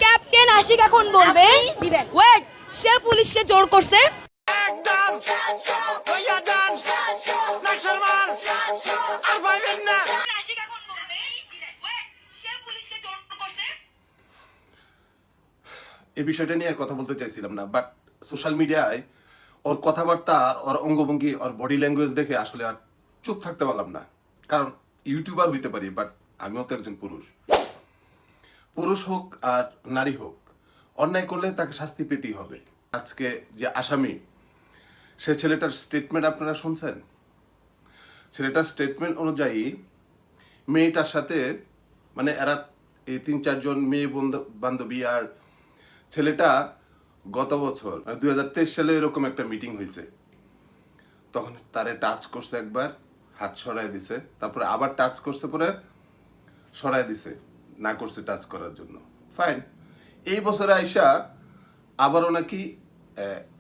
Captain Ashiq এখন বলবে দিবেন ওয়েট সে পুলিশকে জোর করছে একদম হইয়া যান মুসলমান আর পাইবেন না। আশিক এখন বলবে দিবেন ওয়েট সে পুলিশকে জোর করছে। এই বিষয়টা নিয়ে কথা বলতে চাইছিলাম না, বাট সোশ্যাল মিডিয়ায় ওর কথাবার্তা ওর অঙ্গভঙ্গি ওর বডি ল্যাঙ্গুয়েজ দেখে আসলে আর চুপ থাকতে পারলাম না। কারণ ইউটিউবার হইতে পারি, বাট আমিও তো একজন পুরুষ। পুরুষ হোক আর নারী হোক, অন্যায় করলে তাকে শাস্তি পেতেই হবে। আজকে যে আসামি, সে ছেলেটার স্টেটমেন্ট আপনারা শুনছেন। ছেলেটার স্টেটমেন্ট অনুযায়ী মেয়েটার সাথে মানে এরা এই 3-4 মেয়ে বান্ধবী আর ছেলেটা গত বছর 2023 সালে এরকম একটা মিটিং হয়েছে। তখন তারে টাচ করছে, একবার হাত সরায় দিছে, তারপরে আবার টাচ করছে, পরে সরায় দিছে, না করছে টাচ করার জন্য। ফাইন। এই বছরে আইসা আবারও নাকি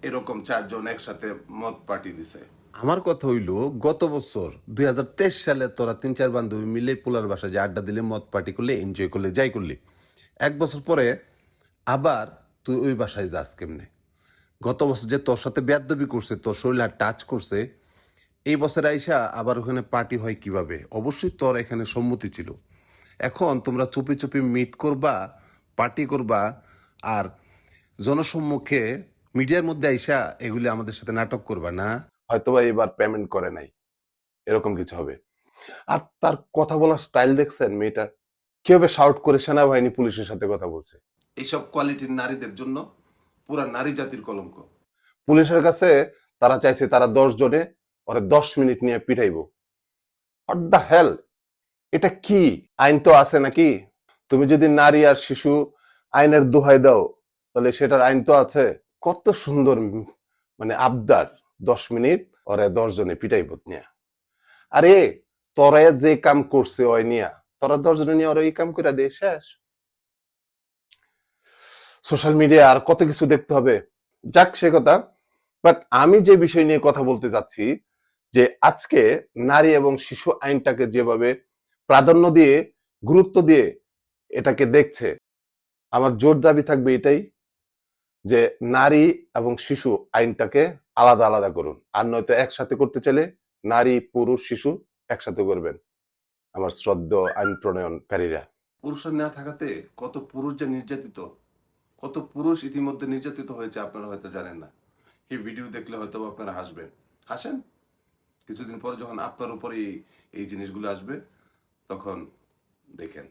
এরকম 4 জন একসাথে মদ পার্টি দিছে। আমার কথা হইল, গত বছর 2023 সালে তোরা 3-4 বান্ধবী মিলে পোলার বাসায় যে আড্ডা দিলে, মদ পার্টি করলে, এনজয় করলে, যাই করলি, 1 বছর পরে আবার তুই ওই বাসায় যাস কেমনে? গত বছর যে তোর সাথে বেয়াদবি করছে, তোর শরীরে টাচ করছে, এই বছর আইসা আবার ওখানে পার্টি হয় কিভাবে? অবশ্যই তোর এখানে সম্মতি ছিল। এখন তোমরা চুপি চুপি মিট করবা, পার্টি করবা, আর জনসম্মুখে মিডিয়ার মধ্যে আইসা এগুলি আমাদের সাথে নাটক করবা না। হয়তোবা এবার পেমেন্ট করে নাই, এরকম কিছু হবে। আর তার কথা বলার স্টাইল দেখছেন মেয়েটার? কিভাবে শাউট করে সেনাবাহিনী পুলিশের সাথে কথা বলছে। এইসব কোয়ালিটির নারীদের জন্য পুরা নারী জাতির কলঙ্ক। পুলিশের কাছে তারা চাইছে তারা 10 জনে ওরে 10 মিনিট নিয়ে পিটাইবো। What the hell? এটা কি আইন তো আছে নাকি? তুমি যদি নারী আর শিশু আইনের দোহাই দাও, তাহলে সেটার আইন তো আছে। কত সুন্দর মানে আবদার, 10 মিনিট ওরে 10 জনে পিটাইবো নিয়ে। আরে তোরা যে কাম করছে ওই নিয়া, তোরা 10 জনে নিয়ে ওরা এই কাম করে দে, শেষ। সোশ্যাল মিডিয়া আর কত কিছু দেখতে হবে, যাক সে কথা। বাট আমি যে বিষয় নিয়ে কথা বলতে যাচ্ছি, যে আজকে নারী এবং শিশু আইনটাকে যেভাবে প্রাধান্য দিয়ে, গুরুত্ব দিয়ে এটাকে দেখছে, আমার জোর দাবি থাকবে এটাই, যে নারী এবং শিশু আইনটাকে আলাদা আলাদা করুন। আর নয়তো একসাথে করতে চাইলে নারী, পুরুষ, শিশু একসাথে করবেন, আমার শ্রদ্ধেয় আইন প্রণয়নকারীরা। পুরুষের না থাকাতে কত পুরুষ যে নির্যাতিত, কত পুরুষ ইতিমধ্যে নির্যাতিত হয়েছে আপনারা হয়তো জানেন না। এই ভিডিও দেখলে হয়তো আপনারা হাসবেন, হাসেন। কিছুদিন পরে যখন আপনার উপরে এই জিনিসগুলো আসবে, তখন দেখেন।